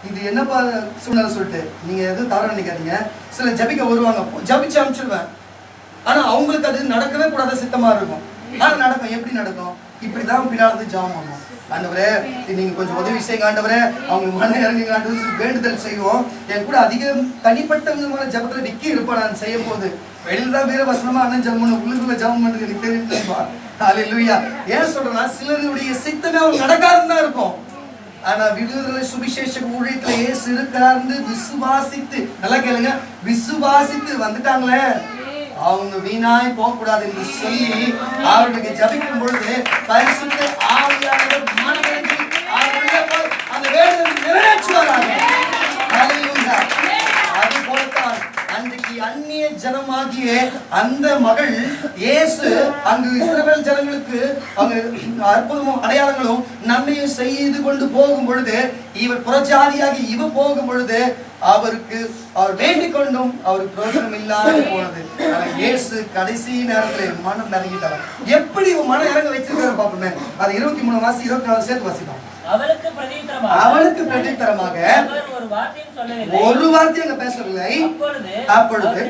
இது என்னப்பா சூழ்நிலை சொல்லிட்டு நீங்க எதுவும் தவறு நினைக்காதீங்க. சில ஜபிக்க வருவாங்க, ஜபிச்சு அனுப்பிச்சிடுவேன். ஆனா அவங்களுக்கு அது நடக்கவே கூடாத சித்தமா இருக்கும். ஆனா நடக்கும். எப்படி நடக்கும்? இப்படிதான் பின்னாடி ஜாம் பண்ணுவோம். ஆண்டவரே நீங்க கொஞ்சம் உதவி செய்யுங்க ஆண்டவரே, அவங்க மன இறங்குங்க ஆண்டவரே, வேண்டுதல் செய்வோம். என் கூட அதிகம் தனிப்பட்ட விதமான ஜபத்துல நிக்கி இருப்பேன். நான் செய்யும் போது வெளியில தான் வேற வசனமா அண்ணன் ஜபம் பண்ண, உள்ளுக்குள்ள ஜபம் பண்றது எனக்கு தெரியுமா? ஹல்லேலூயா. ஏன் சொல்றேன்னா சிலருடைய சித்தமே அவங்க நடக்காதுன்னு தான் இருக்கும். ஆனா விடுதலை சுவிசேஷ ஊழியத்துல இயேசு இருக்கிறார்னு விசுவாசித்து, நல்லா கேளுங்க, விசுவாசித்து வந்துட்டாங்களே, அவங்க வீணாய் போக கூடாது என்று சொல்லி அவர்களுக்கு ஜபிக்கும் பொழுது பரிசுத்த ஆவியானவர் மனதில் அவர்களுடைய அந்த வேண்டுதலை நிறைவேற்றுவார்கள். ஹல்லேலூயா. அது போலத்தான் அன்றைக்கு அந்நிய ஜனமாகிய அந்த மகள் இயேசு அங்கு இஸ்ரவேல் ஜனங்களுக்கு அங்கு அற்புதமும் அடையாளங்களும் நன்மையும் செய்து கொண்டு போகும் பொழுது, இவர் புறஜாதியாகி இவ போகும் பொழுது அவருக்கு அவர் வேண்டிக் கொண்டும் அவருக்கு பிரயோஜனம் இல்லாத போனது. இயேசு கடைசி நேரத்தில் மனம் இறங்கிட்டார். எப்படி மனம் இறங்க வச்சிருக்காரு பாப்போமே. அது 23 வாசி 24 சேர்த்து வாசிப்போம். அவளுக்கு பிரதியுத்தரமாக ஒரு வார்த்தை அங்க பேசவில்லை. அப்பொழுது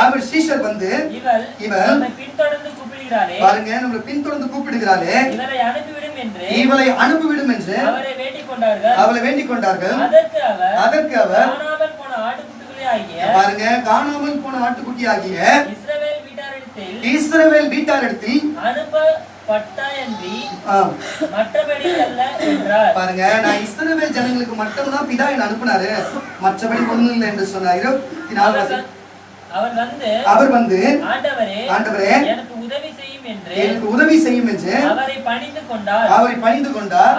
அவர் சீஷர் வந்து இவள் பாருங்க நம்மளை பின்தொடர்ந்து கூப்பிடுகிறாளே, இவளை அனுப்பிவிடும் என்று அவளை வேண்டிக் கொண்டார்கள். அதற்கு அவர் பாருங்க காணாமல் போன ஆட்டுக்குட்டி ஆகிய இஸ்ரவேல் வீட்டாரிடத்தில் பாருங்க, நான் இஸ்ரவேல் ஜனங்களுக்கு மட்டும்தான் பிதா என்ன அனுப்புனாரு, மற்றபடி ஒண்ணும் இல்லை என்று சொன்னார். 24 அவர் வந்து ஆண்டவரே எனக்கு உதவி செய்யும் என்று அவரை பணிந்து கொண்டார்.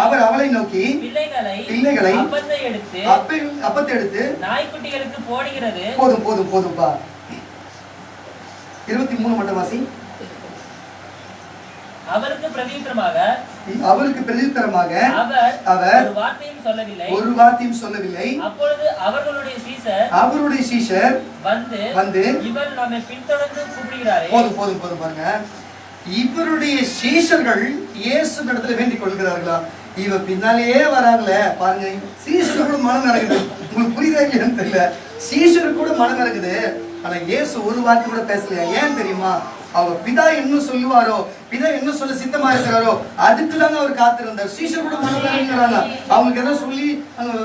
அவர் அவளை நோக்கி பிள்ளைகளை அப்பத்தை எடுத்து நாய்க்குட்டிகளுக்கு போடுகிறது. போதும்பா 23 மட்டும் வாசி. அவருக்கு பிரதியுத்தரமாக அவர் ஒரு வார்த்தையும் சொல்லவில்லை. அப்பொழுது அவர்களுடைய சீஷர் வந்து இவர் நம்மை பின்தொடர்ந்து கூப்பிடுகிறாரே. போதும் பாருங்க, இவருடைய சீஷர்கள் இயேசு இடத்துல வேண்டிக் கொள்கிறார்களா? இவ பின்னாலேயே வராங்களே பாருங்க. சீஷர் கூட மனம் இறங்குது. உங்களுக்கு புரியுதா இல்லையான்னு தெரியல. சீஷர் கூட மனம் இறங்குது. ஆனா இயேசு ஒரு வார்த்தை கூட பேசலையா? ஏன் தெரியுமா? அவர் பிதா என்ன சொல்லுவாரோ, பிதா என்ன சொல்ல சித்தமா இருக்கிறாரோ அதுக்கு தாங்க அவர் காத்திருந்தார். சீஷர் கூட மனம் இறங்குறாங்க. அவங்களுக்கு எதாவது சொல்லி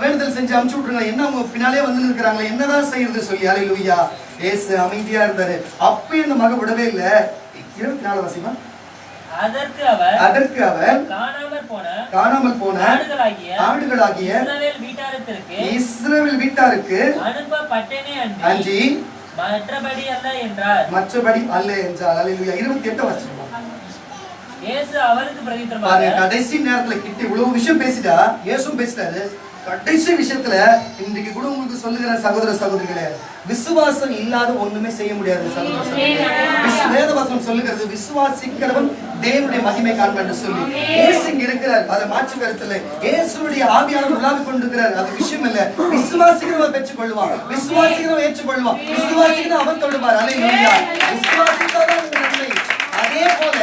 வேண்டுதல் செஞ்சு அனுப்பிச்சு விட்டுருங்க. என்ன அவங்க பின்னாலே வந்து இருக்கிறாங்களே, என்னதான் செய்யறது சொல்லி. ஹல்லேலூயா. இயேசு அமைதியா இருந்தாரு. அப்பயும் இந்த மக விடவே இல்லை. 24 வாசிமா. அதற்கு அவர் காணாமல் போன ஆடுகளாகிய இஸ்ரவேல் வீட்டாருக்கு அஞ்சி மற்றபடி அல்ல என்றார். ஹல்லேலூயா. 28 வசனம். இயேசு அவருக்கு பிரதியுத்தரமாக கடைசி நேரத்துல கிட்ட இவ்வளவு விஷயம் பேசிட்டா, இயேசுவும் பேசிட்டாரு. கடைசி விஷயத்துல இன்றைக்கு கூட உங்களுக்கு சொல்லுகிற சகோதர சகோதரிகளே, விசுவாசம் இல்லாத ஒண்ணுமே செய்ய முடியாது. வேதவசனம் சொல்லுகிறது விசுவாசிக்கிறவன் தேவனுடைய மகிமை காண்பான் என்று சொல்லி இயேசு இங்க இருக்கிறார். அதை மாற்று கருத்துல இயேசுடைய ஆவியானவர் உலாவிக் கொண்டிருக்கிறார். அது விஷயம் இல்ல. விசுவாசிக்கிறவன் பெற்றுக் கொள்வான், விசுவாசிக்கிறவன் ஏற்றுக்கொள்வான், விசுவாசிக்கிறவன் அவன் தொடுவார். ஹல்லேலூயா. விசுவாசித்தாதான் நன்மை. அதே போல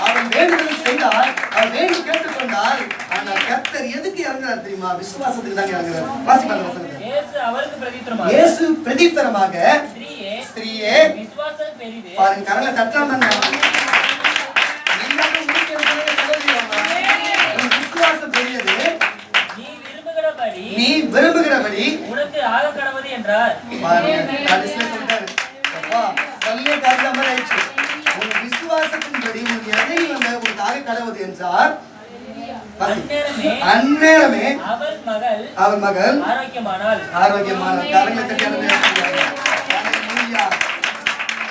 அவன் வேண்டுதல் செய்தார், அவன் வேண்டி கேட்டுக்கொண்டார். ஆனால் கர்த்தர் எதுக்கு இறங்குறார் தெரியுமா? விசுவாசத்துக்கு தான் இறங்குறார். வாசிப்பாங்க வசனத்தை. இயேசு பிரதியுத்தரமாக ஸ்திரீயே விசுவாசம் பெரிது. பாருங்க கரங்களை தட்டாம விசுவாசம் பெரியது, நீ விரும்புகிறபடி உனக்கு ஆக கடவுது என்றார். கடைசியில சொல்றாரு, அப்பா சொல்லிய காரியம் மாதிரி ஆயிடுச்சு. உங்க விசுவாசத்தின்படி உங்களுக்கு எதையும் உங்களுக்கு ஆக கடவுது என்றார். அந்நேரமே அவர் மகள் ஆரோக்கியமானாள். கரங்களை தட்டி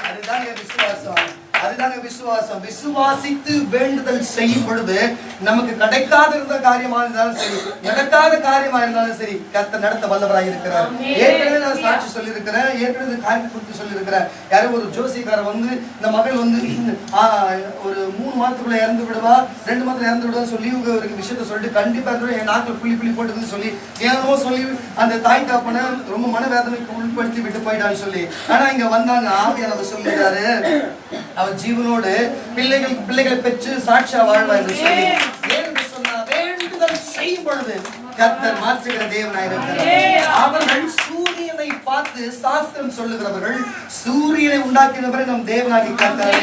அதுதான் விசுவாசம். அதுதாங்க விசுவாசம். விசுவாசித்து வேண்டுதல் செய்யும் பொழுது நமக்கு கிடைக்காத இருந்த காரியமா இருந்தாலும் சரி, நடக்காத காரியமா இருந்தாலும் சரி, கர்த்தர் நடத்த வல்லவராய் இருக்கிறார். ஏற்கனவே நான் சாட்சி சொல்லியிருக்கிறேன். ஏற்கனவே காரியத்தை குறித்து சொல்லியிருக்கிறேன். யாரும் ஒரு ஜோசிக்காரர் வந்து இந்த மகள் வந்து ஒரு 3 மாதத்துக்குள்ள இறந்து விடுவா, 2 மாதத்துல இறந்து விடுவா சொல்லி ஒரு விஷயத்த சொல்லிட்டு கண்டிப்பா என் நாக்கில் புள்ளி போட்டுதுன்னு சொல்லி ஏனோ சொல்லி அந்த தாய் தாப்பனை ரொம்ப மனவேதனைக்கு உட்படுத்தி விட்டு போயிட்டான்னு சொல்லி. ஆனா இங்க வந்தாங்க ஆவியானவர் சொல்லுகிறாரு, அவர் ஜீவனோடு பிள்ளைகளை பெற்று சாட்சியா வாழ்வார் என்று சொல்லி வேண்டுதல் செய்யும் செய்யும் பொழுது கர்த்தர் மாற்றுகிற தேவனாயிருக்கிறார். அவர்கள் சூரியனை பார்த்து சாஸ்திரம் சொல்லுகிறவர்கள், சூரியனை உண்டாக்கினவரை நம் தேவனாகி கர்த்தர்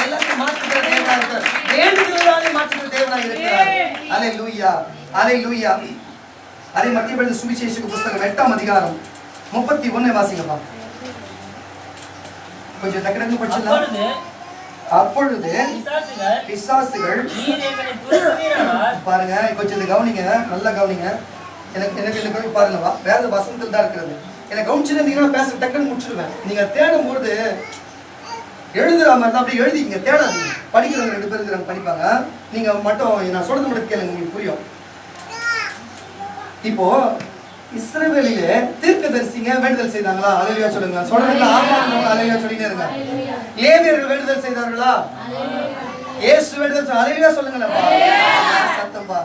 எல்லாத்தையும் மாற்றுகிற தேவனாக இருக்கிறார். வேண்டுகிறவராலே மாற்றுகிற தேவனாக இருக்கிறார். அல்லேலூயா, அல்லேலூயா. அதே மத்திய எழுதின சுவிசேஷ புத்தகம் 8ஆம் அதிகாரம் 31 வாசிங்கப்பா. கொஞ்சம் டக்கு படிச்சலாம். அப்பொழுது பிசாசுகள் பாருங்க, கொஞ்சம் கவனிங்க, நல்லா கவனிங்க. எனக்கு பாருங்க, வேத வசனத்தில் தான் இருக்கிறது. எனக்கு கவனிச்சுன்னா பேச டக்குன்னு முடிச்சிருவேன். நீங்க தேடும்போது எழுதுற மாதிரி தான் அப்படியே எழுதிங்க, தேடாதீங்க. படிக்கிறவங்க 2 பேர் இருக்கிறாங்க, படிப்பாங்க. நீங்க மட்டும் நான் சொல்றது மட்டும் கேளுங்க, உங்களுக்கு புரியும். இப்போ இஸ்ரவேலிலே தீர்க்கதரிசிங்க வேண்டுதல் செய்தாங்களா? அல்லேலூயா சொல்லுங்க. சொல்றீங்களா? ஆமா, அல்லேலூயா சொல்லிட்டே இருங்க. லேவியர்கள் வேண்டுதல் செய்தார்களா? இயேசு வேண்டுதல், அல்லேலூயா சொல்லுங்களேப்பா, சத்தம்பா.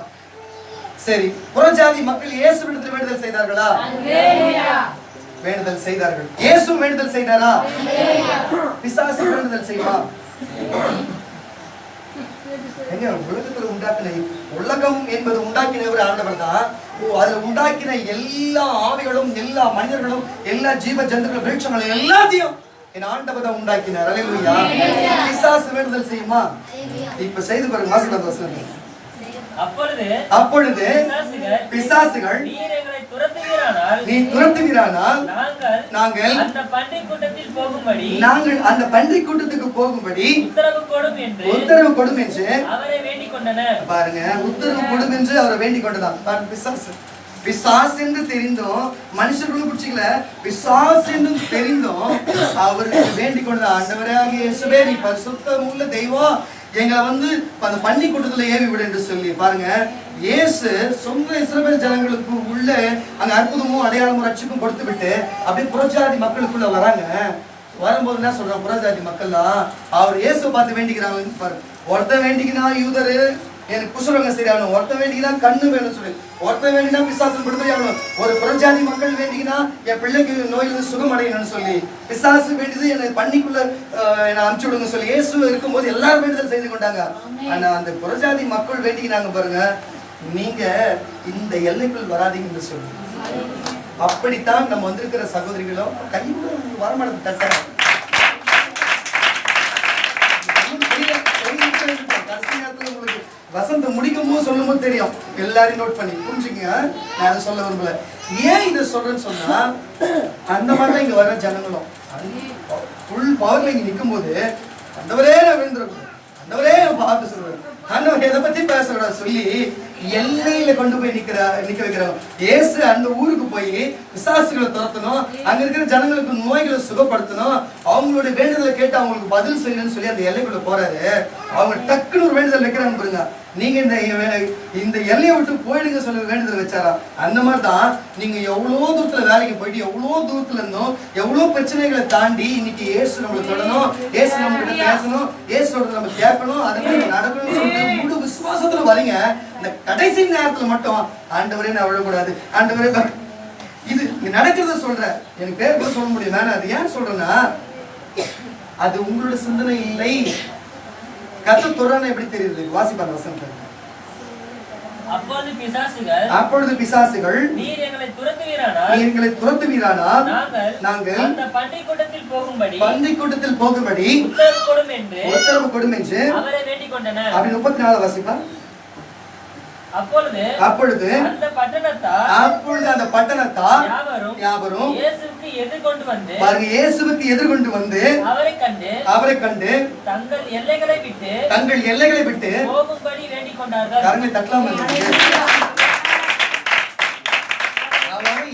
சரி, புறஜாதி மக்கள் இயேசு வேண்டுதல் செய்தார்களா? அல்லேலூயா வேண்டுதல் செய்தார்கள். இயேசு வேண்டுதல் செய்தாரா? பிசாசு வேண்டுதல் செய்வா? எங்க உலகத்துல உண்டாக்கின, உலகம் என்பது உண்டாக்கினவர் ஆண்டவர் தான். அதுல உண்டாக்கின எல்லா ஆவிகளும், எல்லா மனிதர்களும், எல்லா ஜீவ ஜந்துக்களும், விருட்சங்களும் எல்லாத்தையும் என் ஆண்டவர் தான் உண்டாக்கினார். அல்லேலூயா. பிசாசு வேண்டுதல் செய்யுமா? இப்ப செய்து பாருங்க, வாசிக்கலாம் வசனம். அப்பொழுது பிசாசுகள், நீ துரத்துகிறானால் நாங்கள் அந்த பன்றி கூட்டத்துக்கு போகும்படி உத்தரவு கொடும் என்று பாருங்க, உத்தரவு கொடும் என்று அவரை வேண்டிக் கொண்டதான். பிசாசு என்று தெரிந்தும், மனுஷர்களும் பிடிச்சிக்கல, பிசாசு என்று தெரிந்தும் அவருக்கு வேண்டிக் கொண்டதான். ஆண்டவராகிய இயேசுவே, நீ பரிசுத்தம் உள்ள தெய்வம், எங்களை அந்த பன்னி கூட்டத்துல ஏவி விடு என்று சொல்லி பாருங்க. இயேசு சொந்த இஸ்ரவேல் ஜனங்களுக்கு உள்ள அங்க அற்புதமும் அடையாளமும் ரட்சிப்பும் கொடுத்து விட்டு அப்படியே புறஜாதி மக்களுக்குள்ள வராங்க. வரும்போது என்ன சொல்றாங்க புறஜாதி மக்கள்லாம்? அவர் இயேசுவை பார்த்து வேண்டிக்கிறாங்க பாரு. ஒருத்தன் வேண்டிக்கினா யூதரு எனக்கு குசுரங்க சரியாகணும், ஒருத்தன் வேண்டிக்கினா கண்ணு வேணும்னு சொல்லி, ஒருத்தன் வேண்டினா பிசாசு விடுதலை ஆகணும், ஒரு புறஜாதி மக்கள் வேண்டிக்கினா என் பிள்ளைக்கு நோயிலிருந்து சுகம் அடையணும்னு சொல்லி, பிசாசு வேண்டியது என்னை பண்ணிக்குள்ள என்னை அனுப்பிச்சு விடுங்க சொல்லி இயேசு இருக்கும்போது எல்லாரும் வேண்டுதல் செய்து கொண்டாங்க. ஆனா அந்த புறஜாதி மக்கள் வேண்டிக்கினாங்க பாருங்க, நீங்க இந்த எல்லைக்குள் வராதீங்கன்னு சொல்லி. அப்படித்தான் நம்ம வந்திருக்கிற சகோதரிகளும் கையோட வரமானது தட்ட கடைசி நேரத்தில் உங்களுக்கு வசந்தம் முடிக்கும் போது சொல்லும் போது தெரியும். எல்லாரையும் நோட் பண்ணி புரிஞ்சுங்க, நான் அதை சொல்ல விரும்பல. ஏன் இதை சொல்றேன்னு சொன்னா, அந்த மாதிரிதான் இங்க வர ஜனங்களும் ஃபுல் பவர்ல இங்க நிற்கும் போது அந்தவரே நான் விழுந்துடக்கூடாது, அந்தவரே பார்த்து சொல்றேன், ஆண்டவர் எதை பத்தி பேசக்கூடாது சொல்லி எல்லையில கொண்டு போய் நிக்க வைக்கிறாங்க. இயேசு அந்த ஊருக்கு போய் பிசாசுகளை துரத்தணும், அங்க இருக்கிற ஜனங்களுக்கு நோய்களை சுகப்படுத்தணும், அவங்களுடைய வேண்டுதலை கேட்டு அவங்களுக்கு பதில் செய்யணும்னு சொல்லி அந்த எல்லைக்குள்ள போறாரு. அவங்க டக்குன்னு ஒரு வேண்டுதல் வைக்கிறாங்க பாருங்க, நீங்க இந்த எல்லையை விட்டு போயிடுங்க சொல்லி வேண்டுதல் வச்சாரா? அந்த மாதிரிதான் நீங்க எவ்வளவு தூரத்துல வேலைக்கு போயிட்டு எவ்வளவு தூரத்துல இருந்தோம், எவ்வளவு பிரச்சனைகளை தாண்டி இன்னைக்கு இயேசு நம்மளை தொடணும், இயேசு நம்ம கிட்ட பேசணும், இயேசுவோட நம்ம கேட்கணும், அதை நடக்கணும்னு சொல்லிட்டு முழு விசுவாசத்துல வரீங்க. இந்த கடைசி நேரத்துல மட்டும் ஆண்டவரே நான் விழக்கூடாது, ஆண்டவரே இது நடக்கிறத சொல்றேன், எனக்கு பேர் கூட சொல்ல முடியும். நான் அது ஏன் சொல்றேன்னா, அது உங்களோட சிந்தனை இல்லை. கர்த்தர் சொல்றானே எப்படி தெரியுது? வாசிப்பாங்க வசனத்தை. அப்பொழுது பிசாசுகள், நீர் எங்களை துரத்துவீரானால் நாங்கள் அந்த பன்றி கூட்டத்தில் போகும்படி உத்தரவு கொடும் என்று அவரை வேண்டிக் கொண்டனர். அப்படி 34 வாசிப்பா. அப்பொழுது அந்த பட்டணத்தார் யாவரும் இயேசுவுக்கு எதிர்கொண்டு வந்து அவரை கண்டு தங்கள் எல்லைகளை விட்டு போகும்படி வேண்டிக் கொண்டார்கள். கரங்களை தட்டலாம்.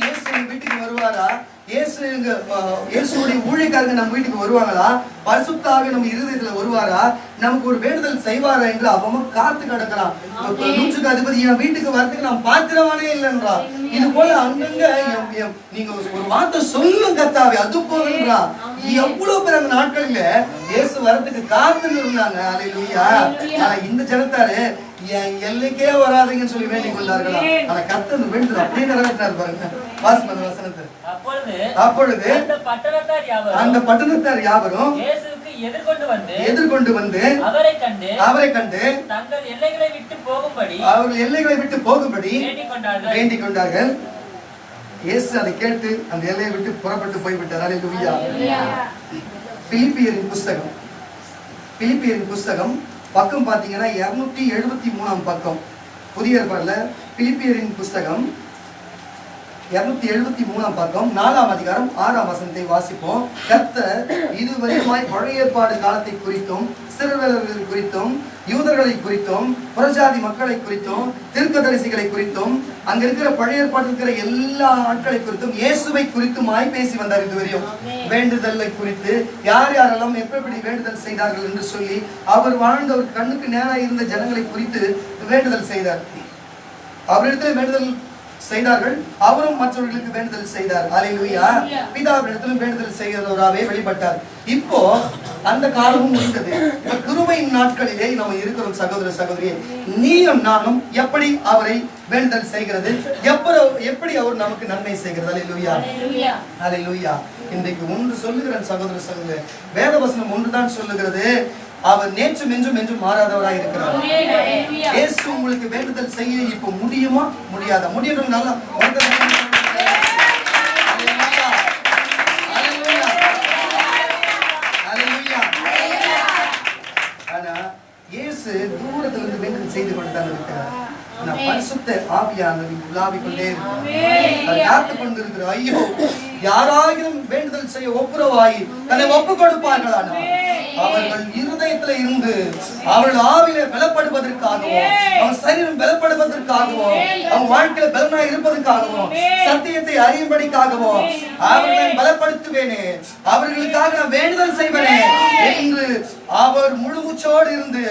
இயேசு வீட்டுக்கு வருவாரா? இயேசுடைய ஊழியக்காரங்க நம்ம வீட்டுக்கு வருவாங்களா? பரிசுத்த ஆவி நம்ம இருதயத்துல வருவாரா? நமக்கு ஒரு வேண்டுதல் செய்வாரா என்று அவன் காத்து கிடக்கிறான். 100க்கு அதிபதி என் வீட்டுக்கு வரதுக்கு நான் பாத்திரவானே இல்லைன்றா. இது போல அங்கங்க நீங்க ஒரு வார்த்தை சொல்லும் கர்த்தாவே, அது போதுன்றா. எவ்வளவு பேர் அந்த நாட்களில இயேசு வரதுக்கு காத்து இருந்தாங்க. அல்லேலூயா. ஆனா இந்த ஜனத்தாரு என் எல்லைக்கே வராதீங்கன்னு சொல்லி வேண்டிக் கொண்டார்களா? ஆனா கர்த்தர் வேண்டுதல் அப்படியே நிறைவேற்றினார் பாருங்க. வாசிப்பது வசனத்தை. அப்பொழுது அந்த பட்டணத்தார் யாவரும் எதிர்கொண்டு வந்து அவரை கண்டு தங்கள் எல்லைகளை விட்டு போகும்படி அவர்கள் எல்லைகளை விட்டு போகும்படி வேண்டிக் கொண்டார்கள். இயேசு அதை கேட்டு அந்த எல்லையை விட்டு புறப்பட்டு போய்விட்டார். அல்லேலூயா. பிலிப்பியரின் புஸ்தகம் பக்கம் பாத்தீங்கன்னா 273 பக்கம். புதிய ஏற்பாடுல பிலிப்பியரின் புஸ்தகம் 273 பக்கம் 4ஆம் அதிகாரம் 6ஆம் வசனத்தை வாசிப்போம். கர்த்தர் இதுவரையுமாய் பழைய ஏற்பாடு காலத்தை குறித்தும் சிறுவர்களை குறித்தும் யூதர்களை குறித்தும் புறஜாதி மக்களை குறித்தும் தீர்க்கதரிசிகளை குறித்தும் அங்க இருக்கிற பழைய ஏற்பாட்டில் இருக்கிற எல்லா ஆட்களை குறித்தும் இயேசுவை குறித்துமாய் பேசி வந்தார். இதுவரையும் வேண்டுதலை குறித்து யார் யாரெல்லாம் எப்படி வேண்டுதல் செய்தார்கள் என்று சொல்லி அவர் வாழ்ந்த ஒரு கண்ணுக்கு நேராக இருந்த ஜனங்களை குறித்து வேண்டுதல் செய்தார். அவரிடத்தில் வேண்டுதல் செய்தார்கள், அவரும் மற்றவர்களுக்கு வேண்டுதல் செய்தார். அல்லேலூயா. பிதாவிடத்திலும் வேண்டுதல் செய்கிறவராகவே வெளிப்பட்டார். இப்போ அந்த காலமும் முடிந்தது. கிருபையின் நாட்களிலே நம்ம இருக்கிறோம். சகோதர சகோதரியே, நீயும் நானும் எப்படி அவரை வேண்டுதல் செய்கிறது, எப்படி அவர் நமக்கு நன்மை செய்கிறது. அல்லேலூயா. அல்லேலூயா. இன்றைக்கு ஒன்று சொல்லுகிறேன் சகோதர சகோதரி, வேதவசனம் ஒன்றுதான் சொல்லுகிறது, அவர் நேற்றும் என்றும் மாறாதவராய் இருக்கிறார். இயேசு உங்களுக்கு வேண்டுதல் செய்ய இப்போ முடியுமா முடியாதா? முடியணும். நல்லா ஆனா இயேசு தூரத்துல இருந்து வேண்டுதல் செய்து கொண்டுதான் இருக்கிறார். பரிசுத்த ஆவியானவர் உலாவிக் கொண்டே இருக்கிறார். காத்து கொண்டிருக்கிறார். ஐயோ, யாராயிரம் வேண்டுதல் செய்ய ஒப்புரவாகி தன்னை ஒப்பு கொடுப்பார்களானால் அவர்கள் இருதயத்துல இருந்து அவர்கள் ஆவியில பலப்படுவதற்காகவும் அவன் சரீரம் பலப்படுவதற்காகவும் அவன் வாழ்க்கையில பலனா இருப்பதற்காகவும் சத்தியத்தை அறியும்படிக்காகவும் அவர்களை பலப்படுத்துவேனே, அவர்களுக்காக நான் வேண்டுதல் செய்வேனே என்று அவர் முழுமூச்சோடு இருந்து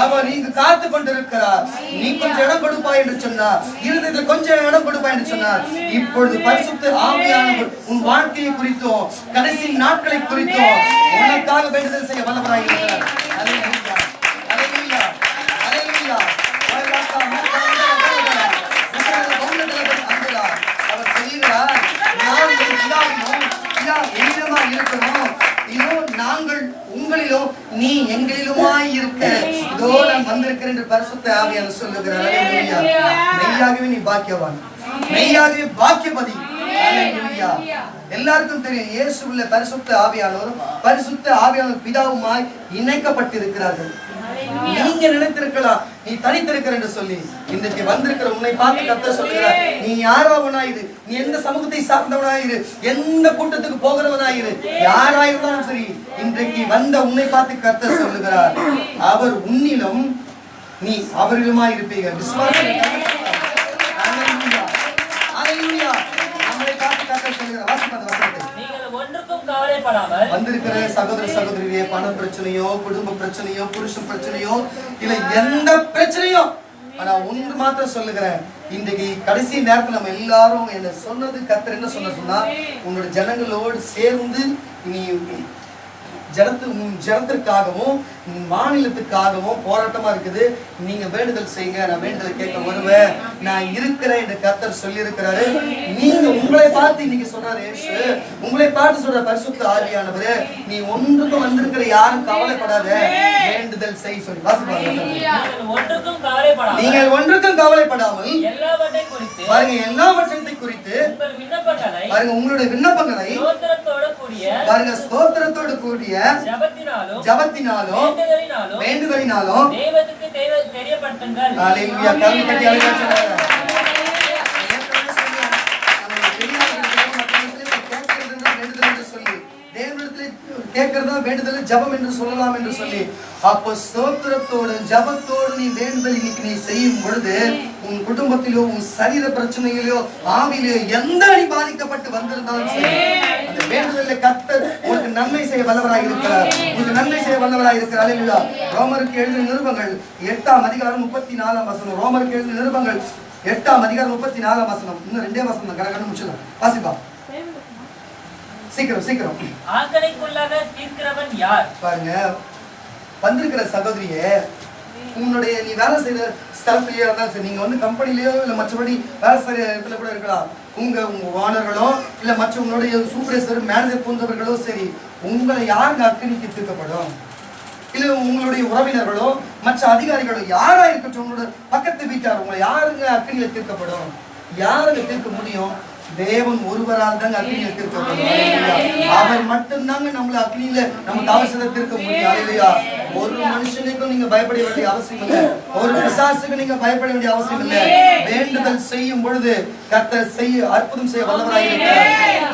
அவர் இங்கு காத்து கொண்டிருக்கிறார். நீ கொஞ்சம் இடம் கொடுப்பாய் என்று சொன்னார், இருதயத்தில் கொஞ்சம் இடம் கொடுப்பாய் என்று சொன்னார். இப்பொழுது பரிசுத்த ஆவியானவர் உன் வாழ்க்கையை குறித்தோம் கடைசி நாட்களை குறித்தோம் உனக்காக வேண்டுதல் செய்ய வல்லவராய் இருக்கிறார். அல்லேலூயா. அல்லேலூயா. அல்லேலூயா. அவர் சொல்கிறார், நாங்கள் உங்களிலும் நீ எங்களிலுமாய் இருக்க இதோ நான் வந்திருக்கிறேன் என்று பரிசுத்த ஆவியானவர் சொல்லுகிறார். அல்லேலூயா. மெய்யாகவே நீ பாக்கியவான், மெய்யாகவே பாக்கியவதி. அல்லேலூயா. எல்லாருக்கும் தெரியும் இயேசுவுள்ள பரிசுத்த ஆவியானவர் பிதாவுமாய் இணைக்கப்பட்டிருக்கிறார்கள். நீங்க நினைத்திருக்கலாம் நீ தனித்திருக்கிற என்று சொல்லி, இன்றைக்கு வந்திருக்கிற உன்னை பார்த்து கர்த்தர் சொல்லுகிறார், நீ யாராவனாயிரு, நீ எந்த சமூகத்தை சார்ந்தவனாயிரு, எந்த கூட்டத்துக்கு போகிறவனாயிரு, யாராயிருந்தாலும் சரி, இன்றைக்கு வந்த உன்னை பார்த்து கர்த்தர் சொல்லுகிறார், அவர் உன்னிலும் நீ அவரிலுமாய் இருப்பீர்கள். விசுவாசம் வந்திருக்கிற சகோதர சகோதரியே, பண பிரச்சனையோ குடும்ப பிரச்சனையோ புருஷன் பிரச்சனையோ இல்ல எந்த பிரச்சனையோ, ஆனா ஒன்று மாத்திரம் சொல்லுகிறேன், இன்றைக்கு கடைசி நேரத்தில் நம்ம எல்லாரும் என்ன சொன்னது கர்த்தர் என்ன சொன்னா, உங்களோட ஜனங்களோடு சேர்ந்து நீ ஜனத்திற்காகவும் மாநிலத்துக்காகவும் போராட்டமா இருக்குது. நீங்க வேண்டுதல் செய்யுங்க, நான் வேண்டுதல் கேட்க வருவேன், நான் இருக்கிறேன் என்று கர்த்தர் சொல்லி இருக்கிறாரு. நீங்க உங்களை பார்த்து இன்னைக்கு சொல்றாரு இயேசு, உங்களை பார்த்து சொல்ற பரிசுத்த ஆவியானவரே, நீ ஒன்றுக்கும் வந்திருக்கிற யாரும் கவலைப்படாத, வேண்டுதல் செய் சொல்லி வாசிப்பாங்க. நீங்கள் ஒன்றுக்கும் கவலைப்படாமல் பாருங்க, எல்லாவற்றை குறித்து பாருங்க, உங்களுடைய விண்ணப்பங்களை பாருங்க ஸ்தோத்திரத்தோடு கூடிய ஜபத்தினாலும் வேண்டுதலினாலும் தேவனுக்கு தெரியப்படுத்துங்கள். அல்லேலூயா. கர்த்தர் கட்டி அழைக்கிறார். கேட்கிறதா வேண்டுதல் ஜபம் என்று சொல்லலாம் என்று சொல்லி, அப்போ ஸ்தோத்திரத்தோடு ஜபத்தோடு நீ வேண்டுதல் இன்னைக்கு நீ செய்யும் பொழுது உன் குடும்பத்திலோ உன் சரீர பிரச்சனையிலோ ஆவியிலோ எந்த அடி பாதிக்கப்பட்டு வந்திருந்தாலும் சரி, அந்த வேண்டுதலை கர்த்தர் உங்களுக்கு நன்மை செய்ய வல்லவராய் இருக்கிறார், உங்களுக்கு நன்மை செய்ய வல்லவராய் இருக்கிறார். அல்லேலூயா. ரோமருக்கு எழுதின நிருபங்கள் 8ஆம் அதிகாரம் 34ஆம் வசனம். ரோமருக்கு எழுதின நிருபங்கள் 8ஆம் அதிகாரம் 34ஆம் வசனம். இன்னும் 2 வசனம் கடகடன்னு முடிச்சிடலாம். வாசிப்பா சீக்கிரம். ஆக்களைக்குள்ளாக தீர்க்கிறவன் யார்? பாருங்க, வந்திருக்கிற சகோதரியே, உன்னுடைய நீ வேலை செய்யற ஸ்தலத்திலேயே இருந்தாலும் சரி, நீங்க கம்பெனிலயோ இல்ல மற்றபடி வேலை செய்யற இடத்துல கூட இருக்கலாம், உங்க ஓனர்களோ இல்ல மற்றவங்களுடைய சூப்பர்வைசர் மேனேஜர் போன்றவர்களோ சரி, உங்களை யாருங்க அக்கினிக்கு தீர்க்கப்படும்? இல்ல உங்களுடைய உறவினர்களோ மற்ற அதிகாரிகளோ யாரா இருக்கட்டும், உங்களோட பக்கத்து வீட்டார், உங்களை யாருங்க அக்கினியில தீர்க்கப்படும்? யாருங்க தீர்க்க முடியும்? தேவன் ஒருவரால் தாங்க அக்னியில தீர்க்கப்படும். அவர் மட்டும்தாங்க நம்மள அக்னியில நம்ம அவசரத்தை தீர்க்க முடியும். அல்லேலூயா. ஒரு மனுஷனுக்கும் நீங்க பயப்பட வேண்டிய அவசியம் இல்லை. ஒரு பிசாசுக்கு நீங்க பயப்பட வேண்டிய அவசியம் இல்லை. வேண்டுதல் செய்யும் பொழுது கர்த்தர் அற்புதம் செய்ய வல்லவராய் இருக்கிறார்.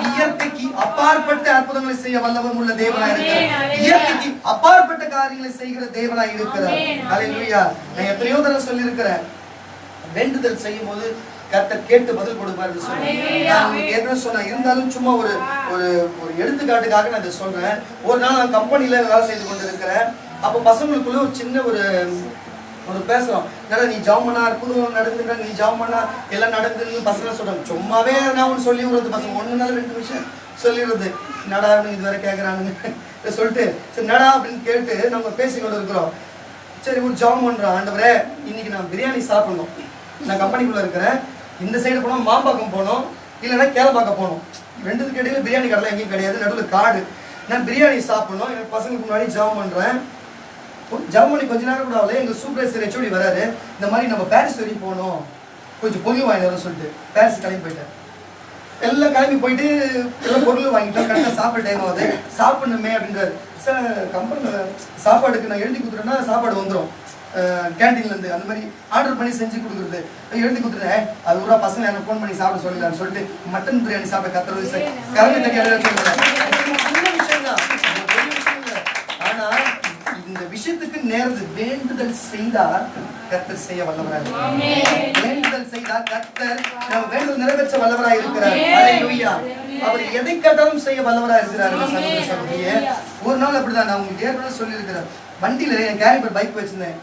இயற்கைக்கு அப்பாற்பட்ட அற்புதங்களை செய்ய வல்லவர் உள்ள தேவனாய் இருக்கிறார். இயற்கைக்கு அப்பாற்பட்ட காரியங்களை செய்கிற தேவனாய் இருக்கிறார். அல்லேலூயா. நான் எத்தனையோ தடவை சொல்லி இருக்கிறேன், வேண்டுதல் செய்யும் போது கர்த்தர் கேட்டு பதில் கொடுப்பாரு சொன்னேன். இருந்தாலும் சும்மா ஒரு ஒரு ஒரு எடுத்துக்காட்டுக்காக நான் இதை சொல்றேன். ஒரு நாள் நான் கம்பெனில வேலை செய்து கொண்டு இருக்கிறேன். அப்போ பசங்களுக்குள்ள ஒரு சின்ன ஒரு பேசுறோம், நீ ஜாம் பண்ணா அற்புதம் நடந்துட்டா, நீ ஜாம் பண்ணா எல்லாம் நடந்துன்னு பசங்க சொல்றாங்க. சும்மாவே நான் ஒன்று சொல்லி விடுறது, பசங்க ஒன்று நாள் 2 விஷயம் சொல்லிடுறது. நடா இது வரை கேட்கறானுங்க சொல்லிட்டு சரி நடா அப்படின்னு கேட்டு நம்ம பேசிக்கொண்டு இருக்கிறோம். சரி ஒரு ஜாம் பண்றோம். ஆண்டவரே இன்னைக்கு நான் பிரியாணி சாப்பிடணும். நான் கம்பெனிக்குள்ள இருக்கிறேன். இந்த சைடு போனோம், மாம்பாக்கம் போனோம், இல்லைன்னா கேளம்பாக்கம் போனோம். ரெண்டுத்துக்கு இடையில பிரியாணி கடை எங்கேயும் கிடையாது, நடுவில் காடு. நான் பிரியாணி சாப்பிடணும். எனக்கு பசங்களுக்கு முன்னாடி ஜாம் பண்ணுறேன். ஜாம் பண்ணி கொஞ்ச நேரம் கூட ஆகல, எங்கள் சூப்பர்வைசர் ஹெச்ஓடி வராரு. இந்த மாதிரி நம்ம பாரிஸ் வரைக்கும் போகணும், கொஞ்சம் பொருள் வாங்கி வர சொல்லிட்டு பாரிஸ் கிளம்பி போயிட்டேன். எல்லாம் கிளம்பி போயிட்டு எல்லாம் பொருள் வாங்கிட்டோம். கரெக்டாக சாப்பிட டைம் ஆகுது, சாப்பிடணுமே அப்படின்றாரு. சார் கம்பெனியில் சாப்பாடுக்கு நான் எழுதி கொடுத்துட்டேன்னா சாப்பாடு வந்துடும் கேன்டீன்லேருந்து, அந்த மாதிரி ஆர்டர் பண்ணி செஞ்சு கொடுக்குறது. எழுதி கொடுத்துட்டேன். அது ஒரு பசங்க எனக்கு ஃபோன் பண்ணி சாப்பிட சொல்லலான்னு சொல்லிட்டு மட்டன் பிரியாணி சாப்பிட கத்துறது கரண்டி தட்டி எழுத சொல்லுறேன். விஷயம் தான், ஆனால் இந்த விஷயத்துக்கு நேர்ந்து வேண்டுதல் செய்தா கர்த்தர் செய்ய வல்லவராக. வேண்டுதல் செய்தா கர்த்தர் நம்ம வேண்டுதல் நிறைவேற்ற வல்லவராக இருக்கிறார். அல்லேலூயா. அவர் எதை கேட்டாலும் செய்ய வல்லவராக இருக்கிறார். சகோதர சகோதரியே, ஒரு நாள் அப்படிதான் நான் உங்களுக்கு ஏற்கனவே சொல்லியிருக்கிறேன். வண்டியில என் கேரிபர் பைக் வச்சிருந்தேன்.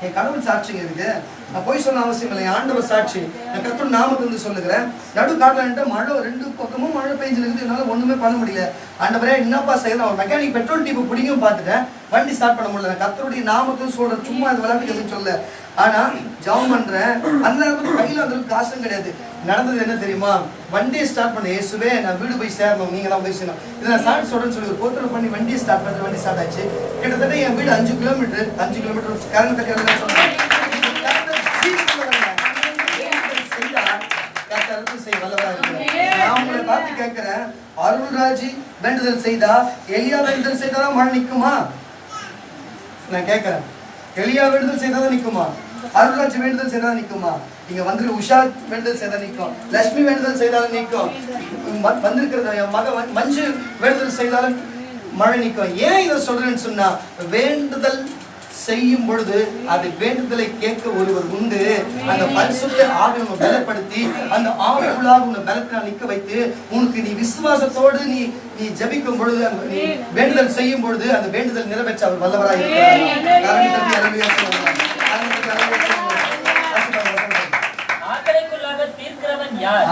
என் கடவுள் சாட்சிங்க இருக்கு, நான் போய் சொல்ல அவசியம் இல்லை. ஆண்டவர் சாட்சி, நான் கர்த்தர் நாமத்தை வந்து சொல்லுகிறேன். நடு காட்டுல மழை, 2 பக்கமும் மழை பெஞ்சிருக்குது. என்னால ஒண்ணுமே பண்ண முடியல. ஆண்டவரே என்னப்பா செய்யணும்? ஒரு மெக்கானிக் பெட்ரோல் டீப்பு பிடிக்கும் பார்த்துட்டேன், வண்டி ஸ்டார்ட் பண்ண முடியல. கர்த்தருடைய நாமத்தையும் சொல்றேன், சும்மா அது விளையாட்டு எதுவும் சொல்ல. ஆனா ஜாம் பண்றேன். அந்த நேரத்துக்கு கையில அந்த காசும் கிடையாது. நடந்தது என்ன தெரியுமா? வண்டியை ஸ்டார்ட் பண்ண, இயேசுவே நான் வீடு போய் சேரணும், நீங்க தான் போய் சேரணும், இதை நான் ஸ்டார்ட் சொல்றேன்னு சொல்லி ஒரு போத்தனை பண்ணி வண்டியை ஸ்டார்ட் பண்ற. வண்டி ஸ்டார்ட் ஆச்சு. கிட்டத்தட்ட என் வீடு 5 கிலோமீட்டர் கரண்ட் கட்டி சொல்றேன். நான் உங்களை பார்த்து கேட்கிறேன், அருள்ராஜி வேண்டுதல் செய்தா எலியா வேண்டுதல் செய்தாதான் மழை நிக்குமா? நான் கேட்கிறேன், எலியா வேண்டுதல் செய்தாதான் நிக்குமா? அருள்ராஜ் வேண்டுதல் செய்தாலும் நிக்குமா? இங்க வந்து உஷா வேண்டுதல் செய்தா நிக்கும், லட்சுமி வேண்டுதல் செய்தாலும் நிக்கும், வந்திருக்கிற மக மஞ்சு வேண்டுதல் செய்தாலும் மழை நிக்கும். ஏன் இதை சொல்றேன்னு சொன்னா, வேண்டுதல் செய்யும் பொழுது அது வேண்டுதலை கேட்க ஒருவர் உண்டு. அந்த பரிசுத்த ஆவியை உன்னை பலப்படுத்தி, அந்த ஆவிக்குள்ளாக உன்னை பலத்தினால் நிற்க வைத்து, உனக்கு நீ விசுவாசத்தோடு நீ ஜெபிக்கும் பொழுது, நீ வேண்டுதல் செய்யும் பொழுது அந்த வேண்டுதல் நிறைவேற்ற அவர் வல்லவராய் இருக்கிறார்.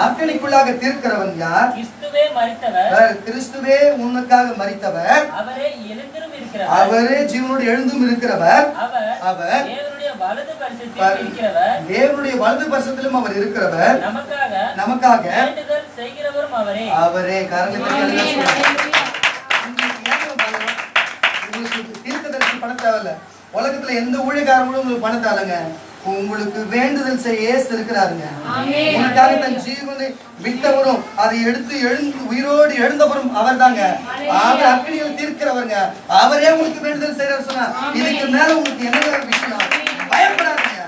ஆக்கணிக்குள்ளாக தீர்க்கிறவன் யார்? கிறிஸ்துவே மரித்தவர். கிறிஸ்துவே உனக்காக மரித்தவர். அவரே எழுந்தும் இருக்கிறவர். அவரே ஜீவனோடு எழுந்தும் இருக்கிறவர். அவர் தேவனுடைய வலது பரிசத்தில் இருக்கிறவர். தேவனுடைய வலது பரிசத்திலும் அவர் இருக்கிறவர். நமக்காக வேண்டுதல் செய்கிறவரும் அவரே. அவரே காரணத்தை உங்களுக்கு தீர்க்கதரிசி பண தேவையில்ல. உலகத்துல எந்த ஊழியக்காரங்களும் உங்களுக்கு பண தேவைங்க. உங்களுக்கு வேண்டுதல் செய்ய இயேசு இருக்கிறாருங்க. உனக்காக தன் ஜீவனை விட்டவரும் அதை எடுத்து உயிரோடு எழுந்தவரும் அவர் தாங்க. அவர் அக்னியில் தீர்க்கிறவருங்க. அவரே உங்களுக்கு வேண்டுதல் செய்யறாரு சொன்னா, இதுக்கு மேல உங்களுக்கு என்ன விஷயம்? பயப்படாதீங்க.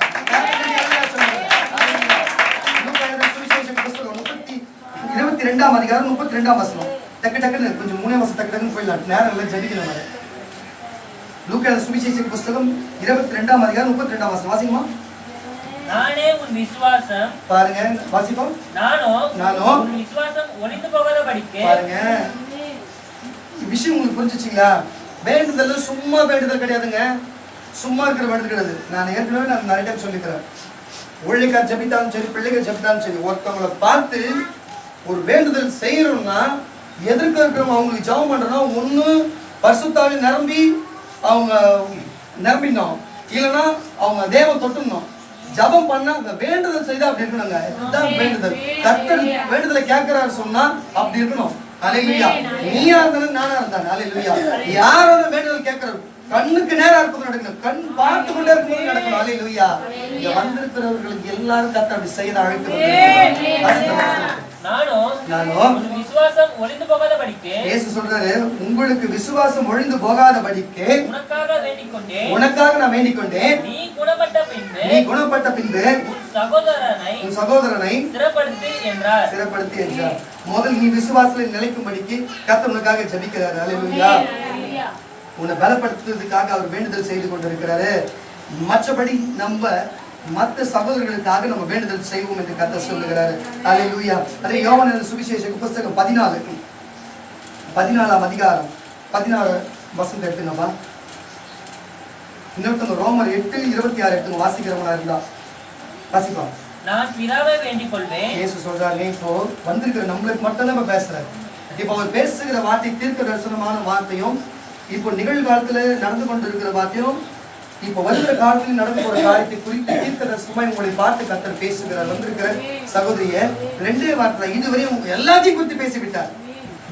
22ஆம் அதிகாரம் 32ஆம் வசனம். டக்குன்னு கொஞ்சம் 3ஆம் வசனம் டக்குன்னு போயிடலாம், நேரம் இல்லை, ஜெபிக்கணும். லூக்கா சுவிசேஷ புத்தகம் 22ஆம் அதிகாரம் 32ஆம் வசனம் வாசிக்குமா? நானே உன் விசுவாசம், பாருங்க வாசிப்போம். நானோ உன் விசுவாசம் ஒளிந்து போகாதபடிக்கு. பாருங்க விஷயம் உங்களுக்கு புரிஞ்சுச்சுங்களா? வேண்டுதல் சும்மா வேண்டுதல் கிடையாதுங்க, சும்மா இருக்கிற வேண்டுதல் கிடையாது. நான் ஏற்கனவே நிறைய டைம் சொல்லிக்கிறேன். ஊழியக்கார் ஜெபித்தாலும் சரி, பிள்ளைகள் ஜெபித்தாலும் சரி, ஒருத்தவங்களை பார்த்து ஒரு வேண்டுதல் செய்யறோம்னா எதிர்க்க இருக்கிறவங்க அவங்களுக்கு ஜெபம் பண்றோம்னா, ஒண்ணு பரிசுத்தாவி நிரம்பி அவங்க நிரம்பினோம், இல்லைன்னா அவங்க தேவன் தொட்டுனோம். ஜபம் பண்ணா வேண்டுதல் செய்தா அப்படி இருக்கணுங்க. இதுதான் வேண்டுதல். கர்த்தர் வேண்டுதலை கேட்கிறாரு சொன்னா அப்படி இருக்கணும். அல்லேலூயா. நீயா இருந்தாலும் நானா இருந்தாலும் அல்லேலூயா. யாரோட வேண்டுதல் கேட்கறது கண்ணுக்கு நேரா இருக்கும் நடக்கணும். கண் பார்த்து கொண்டே இருக்கும்போது நடக்கணும். அல்லேலூயா. இங்க வந்திருக்கிறவர்களுக்கு எல்லாரும் கர்த்தர் அப்படி செய்ய அழைத்து வந்திருக்கிறார். நானும் விசுவாசம் ஒளிந்து போகாதபடிக்கு இயேசு சொல்றாரு, உங்களுக்கு விசுவாசம் ஒளிந்து போகாதபடிக்கு உனக்காக நான் வேண்டிக் கொண்டேன். நீ குணப்பட்ட பின்பு உன் சகோதரனை சிறப்படுத்தி என்றார். முதல் நீ விசுவாசத்தில் நிலைக்கும்படிக்கு கர்த்தர் உனக்காக ஜெபிக்கிறார். அல்லேலூயா. உன்னை பலப்படுத்துவதற்காக அவர் வேண்டுதல் செய்து கொண்டிருக்கிறாரு. மற்றபடி நம்ம மற்ற சகோதரர்களுக்காக நம்ம வேண்டுதல் செய்வோம் என்று கர்த்தர் சொல்லுகிறாரு. அல்லேலூயா. அதே யோவான் சுவிசேஷ புத்தகம் 14ஆம் அதிகாரம் 14 வசனம் எடுத்துங்கப்பா. இன்னொருத்தவங்க ரோமர் 8:26 எடுத்துங்க. வாசிக்கிறவங்களா இருந்தா வாசிப்பா. நான் பிதாவை வேண்டிக் கொள்வேன். இயேசு சொல்றாரு, இப்போ வந்திருக்கிற நம்மளுக்கு மட்டும் தான் பேசுறாரு. இப்போ அவர் பேசுகிற வார்த்தை தீர்க்க தரிசனமான வார்த்தையும், இப்போ நிகழ்காலத்துல நடந்து கொண்டிருக்கிற வார்த்தையும், இப்போ வருகிற காலத்தில் நடந்து போற காரியத்தை குறித்து தீர்க்க தரிசனமாய் உங்களை பார்த்து கர்த்தர் பேசுகிறார். வந்திருக்கிற சகோதரிய ரெண்டே வார்த்தை இதுவரையும் எல்லாத்தையும் குறித்து பேசிவிட்டார்.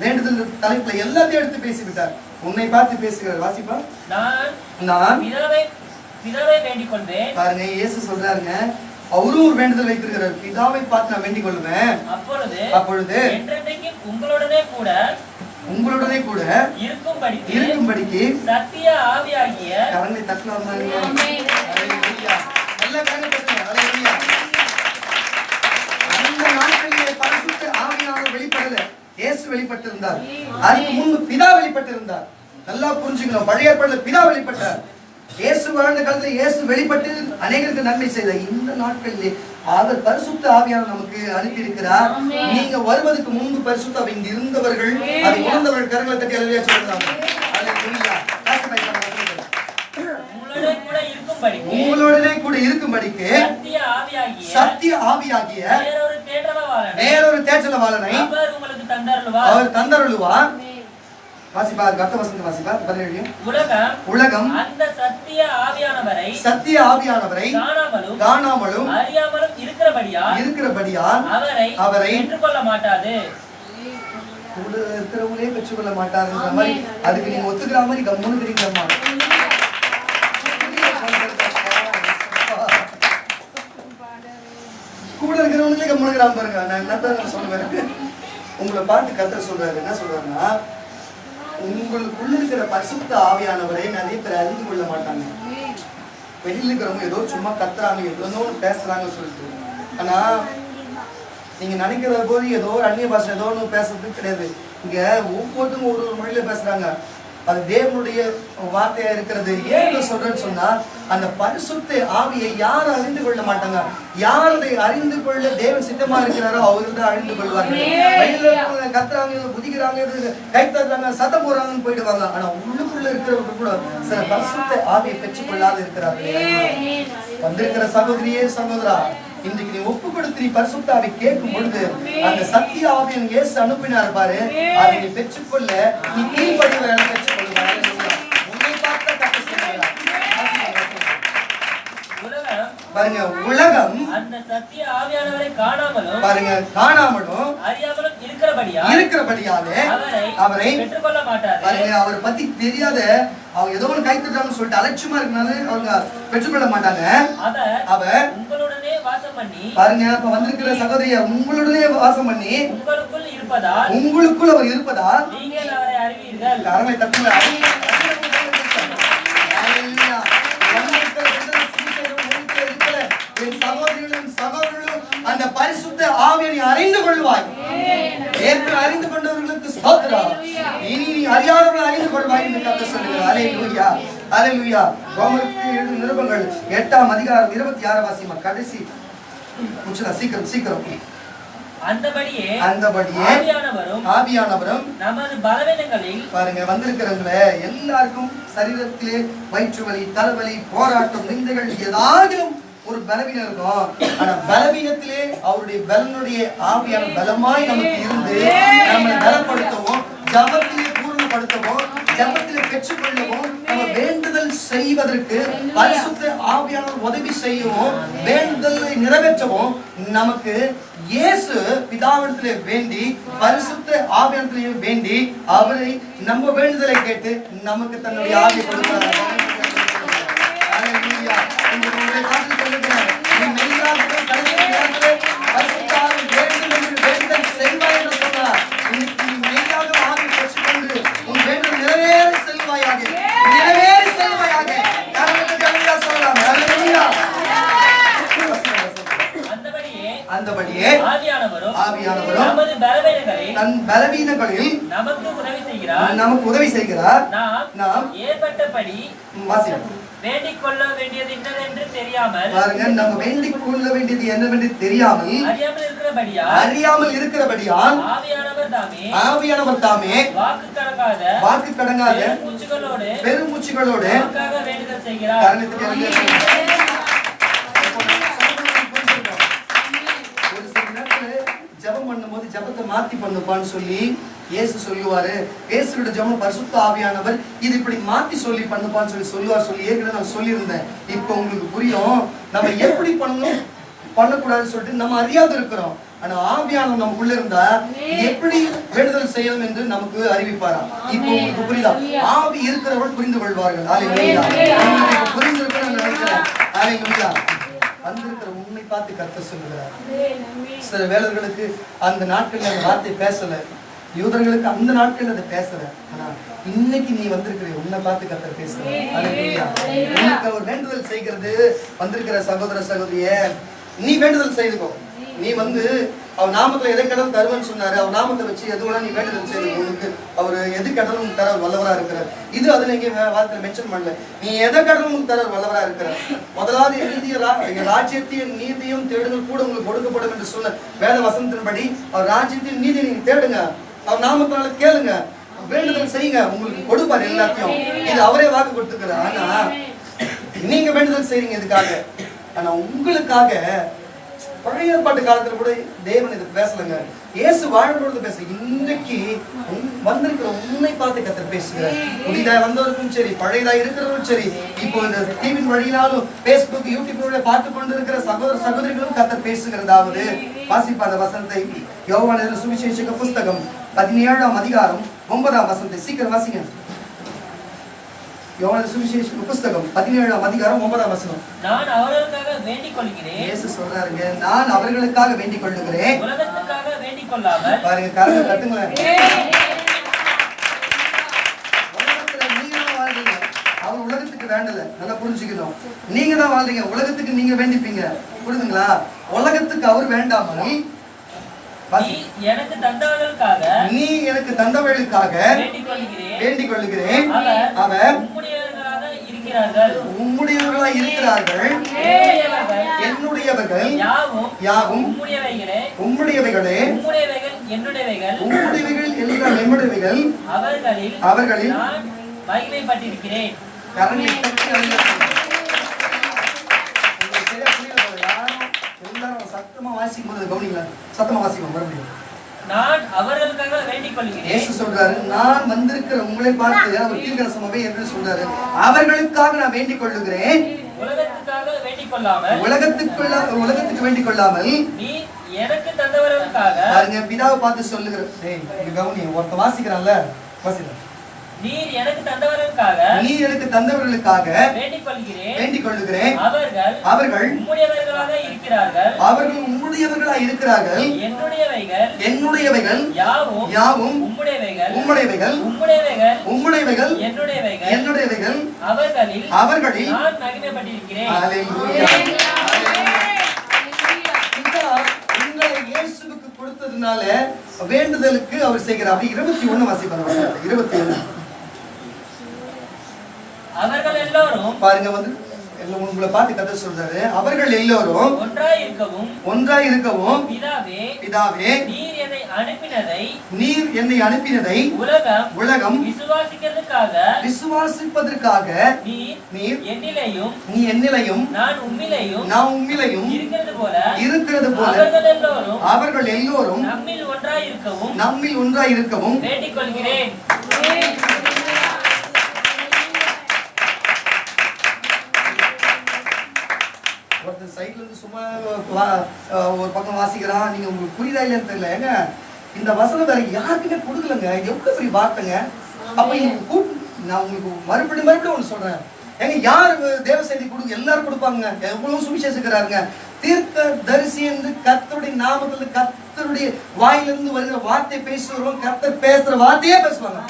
வேண்டுதல் தலைப்புல எல்லாத்தையும் எடுத்து பேசிவிட்டார். உன்னை பார்த்து பேசுகிறார். வாசிப்பா. நான் பிதாவை வேண்டிக் கொள்வேன். பாருங்க, இயேசு சொல்றாருங்க, அவரும் ஒரு வேண்டுதல் வைத்திருக்கிறார். பிதாவை பார்த்து நான் வேண்டிக் கொள்வேன். அப்பொழுது உங்களுடனே கூட இருக்கும்படிக்கு சத்திய ஆவியாகிய கரங்களை தட்டலாமா? நல்ல கரங்களை தட்டுங்க. அல்லேலூயா. அந்த நாட்களிலே பரிசுத்த ஆவியானவர் வெளிப்படல, இயேசு வெளிப்பட்டிருந்தார். அதுக்கு முன்பு பிதா வெளிப்பட்டிருந்தார். நல்லா புரிஞ்சுக்கணும். பழைய ஏற்பாட்டில் பிதா வெளிப்பட்டார். இயேசு வாழ்ந்த காலத்துல இயேசு வெளிப்பட்டு அநேகருக்கு நன்மை செய்தார். இந்த நாட்களிலே அவர் பரிசுத்த ஆவியானவர் நமக்கு அனுப்பி இருக்கிறார். நீங்க வருவதற்கு முன்பு பரிசுத்த ஆவி இங்க இருந்தவர்கள், அதை உணர்ந்தவர்கள் கரங்களை தட்டி அல்லேலூயா சொல்றாங்க. அல்லேலூயா. உங்களுடனே கூட இருக்கும்படிக்கு சத்திய ஆவியாகிய வேறொரு தேற்றரவாளனை அவர் தந்தருளுவார். வாசிப்பா. அடுத்த வசனம் வாசிப்பா. 17. உலகம் அந்த சத்திய ஆவியானவரை காணாமலும் அறியாமலும் இருக்கிறபடியால் அவரை ஏற்றுக்கொள்ள மாட்டாது. கூட இருக்கிறவங்களே பெற்றுக்கொள்ள மாட்டாருன்ற மாதிரி அதுக்கு நீங்க ஒத்துக்கிற மாதிரி கம்முன்னு இருக்கீங்கம்மா. கூட இருக்கிறவங்களே கம்முனுக்கிறாம பாருங்க. நான் என்னதான் சொல்லுவேன், உங்களை பார்த்து கர்த்தர் சொல்றாரு. என்ன சொல்றாருன்னா, உங்களுக்குள்ள இருக்கிற பரிசுத்த ஆவியானவரை நிறைய பேர் அறிந்து கொள்ள மாட்டாங்க. வெளியில இருக்கிறவங்க ஏதோ சும்மா கத்துறாங்க, எவ்வளோ பேசுறாங்க சொல்லிட்டு. ஆனா நீங்க நினைக்கிற போது ஏதோ ஒரு அந்நிய பாஷை ஏதோ ஒன்று பேசுறது கிடையாது. இங்க ஒவ்வொருத்தரும் ஒரு மொழியில பேசுறாங்க. அது தேவனுடைய வார்த்தையா இருக்கிறது. ஏன் சொல்றேன்னு சொன்னா, அந்த பரிசுத்த ஆவியை யாரும் அறிந்து கொள்ள மாட்டாங்க. யார் அதை அறிந்து கொள்ள தேவன் சித்தமா இருக்கிறாரோ அவர்கள் தான் அறிந்து கொள்வார்கள். வயல்ல கத்துறாங்க, புதிக்கிறாங்க, கை தட்டுறாங்க, சத்தம் போடுறாங்கன்னு போயிடுவாங்க. ஆனா உள்ளுக்குள்ள இருக்கிறவங்க கூட சில பரிசுத்த ஆவியை பெற்றுக் கொள்ளாது இருக்கிறார்கள். வந்திருக்கிற சகோதரியே சகோதரா, இன்றைக்கு நீ ஒப்பு கொடுத்து நீ பரிசுத்த ஆவி கேட்கும் பொழுது அந்த சத்திய ஆவியை இயேசு அனுப்பினார் பாரு, அதை நீ பெற்றுக்கொள்ள நீ கீழ்ப்படிவை பெற்றுக்கொள்வார். உன்னை பார்த்த கட்ட சொல்லுகிறார். பாருங்க, உலகம் அந்த சத்திய ஆவியானவரை காணாமலும் அறியாமலும் இருக்கிறபடியாலே அவரை பெற்றுக்கொள்ள மாட்டார். பாருங்க, அவரை பத்தி தெரியாத அவங்க ஏதோ ஒன்று கை தட்டுறாங்கன்னு சொல்லிட்டு அலட்சியமா இருக்கனால அவங்க பெற்றுக்கொள்ள மாட்டாங்க. அவர் உங்களுடனே வாசம் பண்ணி, பாருங்க, இப்ப வந்திருக்கிற சகோதரியா, உங்களுடனே வாசம் பண்ணி உங்களுக்குள் அவர் இருப்பதால் நீங்கள் அவரை அறிவீர்கள். காரணை தப்புங்க. சகோதரர்களும் அந்த பரிசுத்த ஆவியை அறிந்து கொள்வாய். ஏற்கனவே அறிந்து கொண்டவர்களுக்கு ஸ்தோத்திரம். இனி அறியாதவர்கள் அறிந்து கொள்வாய் என்று கர்த்தர் சொல்லுகிறார். அல்லேலூயா, அல்லேலூயா. ரோமருக்கு எழுதின நிருபங்கள் 8ஆம் அதிகாரம் 26 வாசிமா. கடைசி முச்சலா சீக்கிரம். அந்தபடியே ஆவியானவரும் நமது பலவீனங்களில், பாருங்க, வந்திருக்கிறவங்க எல்லாருக்கும் சரீரத்திலே வயிற்று வலி, தலைவலி, போராட்டம், நிந்தைகள் ஏதாகிலும் ஒரு பலவீனம் இருக்கும். ஆனா பலவீனத்திலே அவருடைய பலனுடைய ஆவியான பலமாய் நமக்கு இருந்து நம்மளை பலப்படுத்தவும், ஜபத்திலே பூர்ணப்படுத்தவும், ஜபத்திலே பெற்றுக்கொள்ளவும், நம்ம வேண்டுதல் செய்வதற்கு பரிசுத்த ஆவியானவர் உதவி செய்யவும் வேண்டுதலை நிறைவேற்றவும் நமக்கு இயேசு பிதாவிடத்திலே வேண்டி பரிசுத்த ஆவியானவரிலே வேண்டி அவரை நம்ம வேண்டுதலை கேட்டு நமக்கு தன்னுடைய ஆவியை கொடுக்கிறார். ஹalleluya. இந்த வார்த்தை சொல்லுகிறார், நீ மெய்யாகவே கடைசி நேரத்திலே பரிசுத்த ஆவி வேண்டும் என்று வேண்டுதல் செய்வாய் என்று சொன்னார். நீ மெய்யாக ஆவி பெற்றுக்கொண்டு உன் வேண்டுதல் நிறைவேறி செல்வாயாக, நிறைவேறி செல்வாயாக. கர்த்தருக்கு ஹalleluya சொல்லலாம். ஹalleluya. அந்தபடியே ஆவியானவரும் நமது பலவீனங்களில் நமக்கு உதவி செய்கிறார். நாம் ஏற்பட்டபடி வேண்டிக் கொள்ள வேண்டியது என்னவென்று தெரியாமல், பாருங்க, நம்ம வேண்டிக் கொள்ள வேண்டியது என்னவென்று தெரியாமல் அறியாமல் இருக்கிறபடியால் ஆவியானவர் தாமே வாக்கு கடங்காத பெருமூச்சுகளோடு வேண்டுதல் செய்கிறார். ஜெபம் பண்ணும்போது ஜெபத்தை மாத்தி பண்ணுப்பான்னு சொல்லி இயேசு சொல்லுவாரு. இயேசுவோட ஜெபம் பரிசுத்த ஆவியானவர் இது இப்படி மாத்தி சொல்லி பண்ணுப்பான்னு சொல்லுவார் சொல்லி ஏற்கனவே நான் சொல்லியிருந்தேன். இப்போ உங்களுக்கு புரியும் நம்ம எப்படி பண்ணணும் பண்ணக்கூடாதுன்னு சொல்லிட்டு நம்ம அறியாது இருக்கிறோம். ஆனா ஆவியானவர் நமக்குள்ள இருந்தா எப்படி வேண்டுதல் செய்யணும் என்று நமக்கு அறிவிப்பாரா. இப்போ உங்களுக்கு புரியுதா? ஆவி இருக்கிறவர்கள் புரிந்து கொள்வார்கள். புரிந்து இருக்க நான் நினைக்கிறேன். வந்திருக்கிற உண்மை பார்த்து கர்த்தர் சொல்லுகிறார். சில வேலர்களுக்கு அந்த நாட்கள்ல அந்த வார்த்தை பேசல, யூதர்களுக்கு அந்த நாட்கள்ல அதை பேசல. ஆனா இன்னைக்கு நீ வந்திருக்கிற உன்னை பார்த்து கர்த்தர் பேசுறார். உனக்கு அவர் வேண்டுதல் செய்கிறது வந்திருக்கிற சகோதர சகோதரிய, நீ வேண்டுதல் செய்துக்கோ. நீ அவர் நாமத்துல எதை கடலும் தருவன்னு சொன்னாரு. அவர் நாமத்தை வச்சு எது வேணா நீ வேண்டுதல் செய்து உனக்கு அவர் எது கடலும் தர வல்லவரா இருக்கிறார். இது அதுல எங்க வார்த்தையில மென்ஷன் பண்ணல. நீ எதை கடலும் தர வல்லவரா இருக்கிறார். முதலாவது ராஜ்யத்தையும் நீதியும் தேடுங்கள் கூட உங்களுக்கு கொடுக்கப்படும் என்று சொன்ன வேத வசனத்தின்படி அவர் ராஜ்யத்தையும் நீதியை நீங்க தேடுங்க, அவர் நாமத்தினால கேளுங்க, வேண்டுதல் செய்யுங்க, உங்களுக்கு கொடுப்பார் எல்லாத்தையும். இது அவரே வாக்கு கொடுத்துக்கிறார். ஆனா நீங்க வேண்டுதல் செய்றீங்க இதுக்காக. ஆனா உங்களுக்காக பழைய ஏற்பாட்டு காலத்துல கூட தேவன் இது பேசலங்க. இயேசு வாழ்ந்தோடு பேச இன்றைக்கு வந்திருக்கிற உண்மை பார்த்து கர்த்தர் பேசுகிறார். புதிதாக வந்தவருக்கும் சரி, பழையதாக இருக்கிறவரும் சரி, இப்போ இந்த டிவியின் வழியினாலும் பேஸ்புக் யூடியூப் பார்த்து கொண்டு இருக்கிற சகோதர சகோதரிகளும் கர்த்தர் பேசுகிறதாவது வாசிப்ப அந்த வசனத்தை. யோவான் சுவிசேஷ புஸ்தகம் 17ஆம் அதிகாரம் 9ஆம் வசனத்தை சீக்கிரம் வாசிங்க. யோவான் சுவிசேஷ புஸ்தகம் 17ஆம் அதிகாரம் 9ஆம் வசனம். நான் அவர்களுக்காக வேண்டிக் கொள்கிறேன். இயேசு சொல்றாருங்க, நான் அவர்களுக்காக வேண்டிக் கொள்ளுகிறேன், உலகத்துக்காக வேண்டிக் கொள்ளாமல். பாருங்க, கரங்களை தட்டுங்களேன். உலகத்துல நீங்க தான் வாழ்றீங்க, அவர் உலகத்துக்கு வேண்டல. நல்லா புரிஞ்சுக்கணும். நீங்க தான் வாழ்றீங்க, உலகத்துக்கு நீங்க வேண்டிப்பீங்க. புரியுதுங்களா? உலகத்துக்கு அவர் வேண்டாமல் எனக்கு தந்தவர்களுக்காக, நீ எனக்கு தந்தவர்களுக்காக வேண்டிக் கொள்ளுகிறேன். அவர் உம்முடையவர்களாக இருக்கிறார்கள், என்னுடையவர்கள் யாவும் உம்முடையவைகளே, உம்முடையவைகள் எல்லாம் என்னுடையவைகள், அவர்களில் மகிமைப்பட்டிருக்கிறேன். சத்தமா வாசிக்கும் போது கவனிக்கலாம். சத்தமா வாசிக்கும் மறுபடியும். நான் அவர்களுக்காக வேண்டிக் கொள்கிறேன். இயேசு சொல்றாரு, நான் வந்திருக்கிற உங்களை பார்த்து அவர் தீர்க்கதரிசனமாவே என்று சொல்றாரு, அவர்களுக்காக நான் வேண்டிக் கொள்ளுகிறேன், உலகத்துக்காக வேண்டிக் கொள்ளாமல். உலகத்துக்கு வேண்டிக் கொள்ளாமல் நீ எனக்கு தந்தவர்களுக்காக. பாருங்க, பிதாவை பார்த்து சொல்லுகிறேன். டேய் இங்க கவனி, ஒருத்த வாசிக்கறான்ல, வாசிக்கலாம். நீர் எனக்கு தந்தவர்களுக்காக வேண்டிக் கொள்ளுகிறேன், அவர்கள் உம்முடையவர்களாக இருக்கிறார்கள், என்னுடையவைகள் யாவும் உம்முடையவைகள், என்னுடையவைகள், அவர்களில் நான் மகிமைப்பட்டிருக்கிறேன். ஹல்லேலூயா. இயேசுவுக்கு கொடுத்ததுனால வேண்டுதலுக்கு அவர் செய்கிறார். 21 வாசிப்பாங்க. 21 அவர்கள் எல்லாரும் பாருங்க உங்களை பார்த்து கதை சொல்றாரு. அவர்கள் எல்லோரும் ஒன்றாய் இருக்கவும் பிதாவே நீர் என்னை அனுப்பினதை உலகம் விசுவாசிப்பதற்காக நீர் என்னிலையும் நான் உம்மிலையும் இருக்கிறது போல அவர்கள் எல்லோரும் நம்மில் ஒன்றாய் இருக்கவும் வேண்டிக் கொள்கிறேன். சைட்ல இருந்து சும்மா ஒரு பக்கம் வாசிக்கிறான். நீங்க உங்களுக்கு புரியுதா இல்லைன்னு தெரியல. ஏங்க இந்த வசனம் வேற யாருக்குமே கொடுக்கலங்க. எவ்வளவு பெரிய வார்த்தைங்க. அப்ப நான் உங்களுக்கு மறுபடியும் ஒன்று சொல்றேன். ஏங்க யார் தேவ செய்தி கொடுக்க? எல்லாரும் கொடுப்பாங்க. எவ்வளவு சுவிசேஷக்காரங்க, தீர்க்க தரிசி என்று கர்த்தருடைய நாமத்துல கர்த்தருடைய வாயிலிருந்து வருகிற வார்த்தை பேசுறோம். கர்த்தர் பேசுற வார்த்தையே பேசுவாங்க.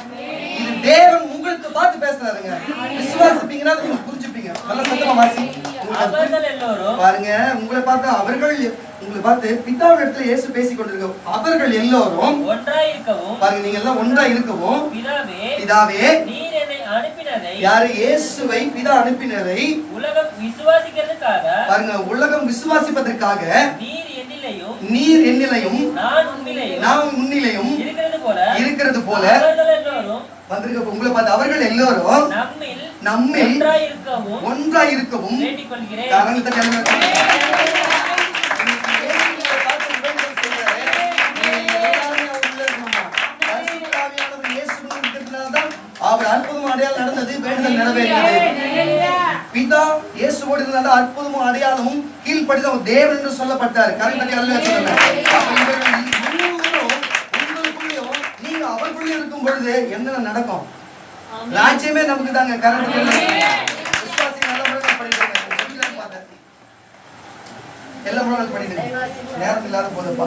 இது தேவன் உங்களுக்கு பார்த்து பேசுறாருங்க. விசுவாசிப்பீங்கன்னா நீங்க புரிஞ்சுப்பீங்க. நல்ல சத்தமா வாசி. பாருங்க, உங்களை பார்த்து உங்களை பார்த்து பிதாவின் இடத்துல இயேசு பேசிக் கொண்டிருக்க அவர்கள் எல்லோரும் ஒன்றாய் இருக்கவும், பாருங்க நீங்க எல்லாம் ஒன்றாய் இருக்கவும், பிதாவே நீர் என்னை அனுப்பினதை, யாரு இயேசுவை பிதா அனுப்பினதை உலகம் விசுவாசிக்கிறதுக்காக, பாருங்க உலகம் விசுவாசிப்பதற்காக நீர் என்னிலையும் நான் உன்னிலையும் இருக்கிறது போல வந்திருக்க உங்களை பார்த்து அவர்கள் எல்லோரும் நம்மில் ஒன்றாய் இருக்கவும் அவர் அற்புதமும் அடையாளம் நடந்தது, வேண்டுதல் நிறைவேறியது. பிதா இயேசுவோடு இருந்த அற்புதமும் அடையாளமும் கீழ்ப்படிதான் தேவன் என்று சொல்லப்பட்டார். நீங்க அவருக்குள்ளே இருக்கும் பொழுது என்ன நடக்கும்? ராஜ்யமே நமக்கு தாங்க. எல்லா படிக்கிறேன், நேரம் இல்லாத போதுப்பா.